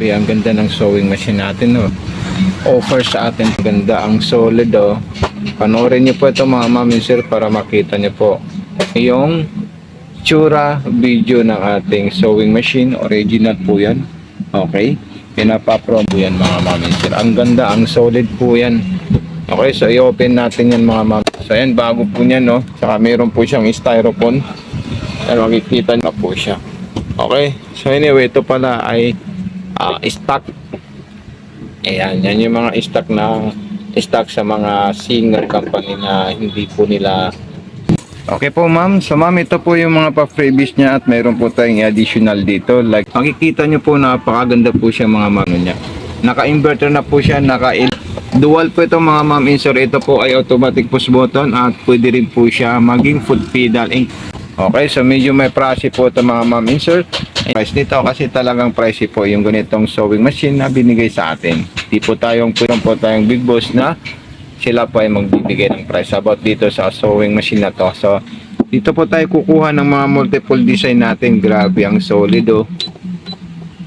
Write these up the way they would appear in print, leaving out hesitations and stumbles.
Ang ganda ng sewing machine natin, no. Offer sa atin, ganda, ang solid, oh. Panoorin niyo po ito mga ma'am and sir para makita niyo po yung tsura video ng ating sewing machine. Original po yan. Okay, pinapa-promo yan mga ma'am and sir. Ang ganda, ang solid po yan. Okay, so i-open natin yan mga ma'am. So ayan, bago po yan, no. Saka meron po siyang styrofoam. Ayan, makikita niyo po siya. Okay, so anyway, ito pala ay stock. Ayan, yan yung mga stock sa mga singer company na hindi po nila. Okay po ma'am, so ma'am, ito po yung mga pa-freebies niya at mayroon po tayong additional dito. Like, makikita nyo po, napakaganda po siya mga ma'am niya. Naka-inverter na po siya, dual po ito mga ma'am insert. Ito po ay automatic push button at pwede rin po siya maging foot pedal. Okay, so medyo may price po ito mga ma'am insert. Price nito kasi talagang price po yung ganitong sewing machine na binigay sa atin. Di po tayong big boss na sila po ay magbibigay ng price about dito sa sewing machine na to. So dito po tayo kukuha ng mga multiple design natin. Grabe, ang solid, oh.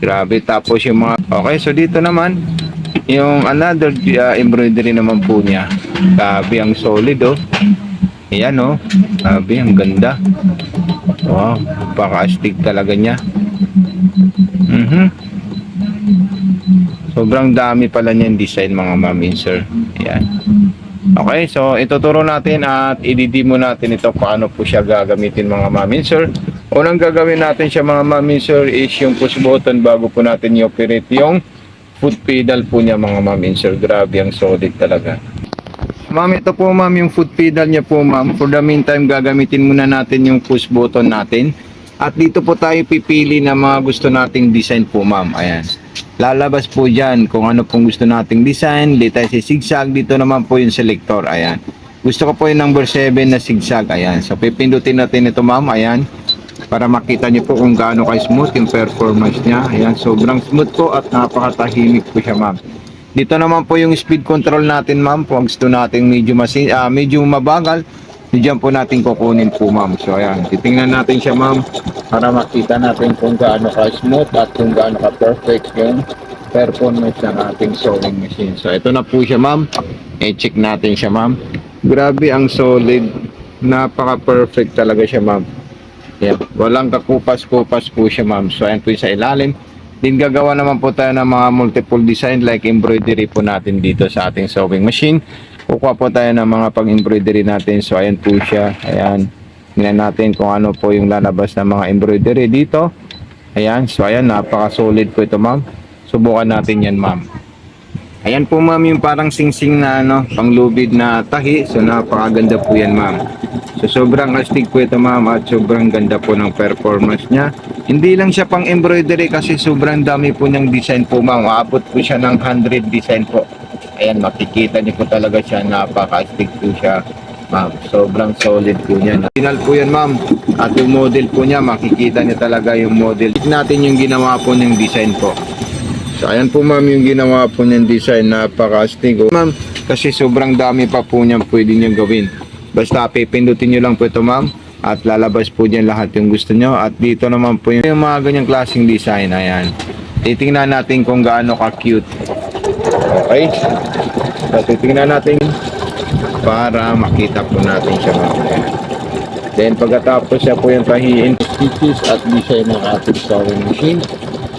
Grabe, tapos yung mga, okay, so dito naman yung another embroidery naman po niya. Grabe, ang solid, oh. Ayan, oh. Grabe, ang ganda. Wow, paka-astig talaga niya. Sobrang dami pala niyan design mga ma'am and sir. Ayan. Okay, so ituturo natin at i-demo natin ito paano po siya gagamitin mga ma'am and sir. Unang gagawin natin siya mga ma'am and sir is yung push button bago po natin i-operate yung foot pedal po niya mga ma'am and sir. Grabe, ang solid talaga. Ma'am, ito po ma'am yung foot pedal niya po ma'am. For the meantime, gagamitin muna natin yung push button natin. At dito po tayo pipili na mga gusto nating design po ma'am. Ayan. Lalabas po dyan kung ano pong gusto nating design. Dito tayo si zigzag. Dito naman po yung selector. Ayan. Gusto ko po yung number 7 na zigzag. Ayan. So pipindutin natin ito ma'am. Ayan. Para makita niyo po kung gaano ka-smooth yung performance niya. Ayan. Sobrang smooth po at napakatahimik po siya ma'am. Dito naman po yung speed control natin ma'am. Kung gusto natin medyo mabagal, diyan po natin kukunin po ma'am. So ayan, titingnan natin siya ma'am para makita natin kung gaano ka-smooth at kung gaano ka-perfect yung performance ng ating sewing machine. So ito na po siya ma'am. I-check natin siya ma'am. Grabe, ang solid. Napaka-perfect talaga siya ma'am. Ayan, walang kakupas-kupas po siya ma'am. So ayan po sa ilalim. Din gagawa naman po tayo ng mga multiple design like embroidery po natin dito sa ating sewing machine. Kukuha po tayo ng mga pang-embroidery natin. So ayan po siya. Ayan. Tingnan natin kung ano po yung lalabas ng mga embroidery dito. Ayan. So ayan, napaka-solid po ito ma'am. Subukan natin yan ma'am. Ayan po ma'am yung parang singsing na panglubid na tahi. So napakaganda po yan ma'am. So sobrang astig po ito ma'am at sobrang ganda po ng performance niya. Hindi lang siya pang embroidery kasi sobrang dami po ng design po ma'am. Aabot po siya ng 100 design po. Ayan, makikita niyo po talaga siya, napaka-astig po siya ma'am. Sobrang solid po niya. Original po yan ma'am. At yung model po niya, makikita niyo talaga yung model. Tignan natin yung ginawa po ng design po. So ayan po ma'am yung ginawa po ng design, napaka-astig ma'am. Kasi sobrang dami pa po niyan pwede niyong gawin. Basta pipindutin niyo lang po ito ma'am. At lalabas po dyan lahat yung gusto nyo. At dito naman po yung mga ganyang klaseng design. Ayan. Titingnan natin kung gaano ka-cute. Okay. So titingnan natin para makita po natin siya ma'am. Then pagkatapos siya po yung tahiin stitches at design ng ating sewing machine.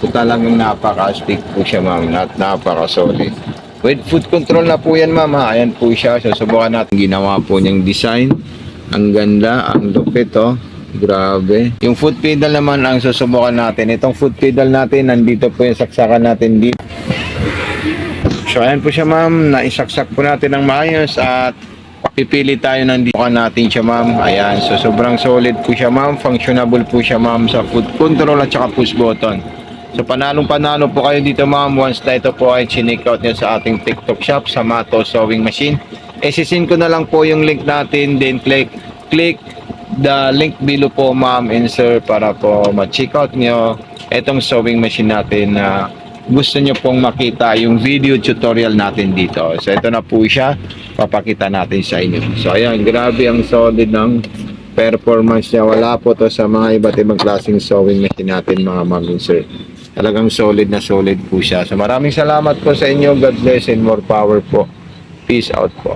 So talagang napaka-astig po siya ma'am. At napaka-solid. With foot control na po yan ma'am ha. Ayan po siya. So subukan natin. Ginawa po niyang design. Ang ganda, ang lupit oh. Grabe. Yung foot pedal naman ang susubukan natin. Itong foot pedal natin, nandito po yung saksakan natin dito. So ayan po siya ma'am. Naisaksak po natin ng maayos at pipili tayo nandito natin siya ma'am. Ayan. So sobrang solid po siya ma'am. Functionable po siya ma'am sa foot control at saka push button. So panalong-panalo po kayo dito ma'am once na ito po ay chinik out nyo sa ating TikTok shop sa Mato Sewing Machine. Isisin ko na lang po yung link natin, then click the link below po ma'am and sir para po ma-check out nyo itong sewing machine natin na gusto nyo pong makita yung video tutorial natin dito. So ito na po siya, papakita natin sa inyo. So ayan, grabe ang solid ng performance niya. Wala po to sa mga iba't ibang klaseng sewing machine natin mga ma'am and sir. Talagang solid na solid po siya. So maraming salamat po sa inyo. God bless and more power po. Peace out po.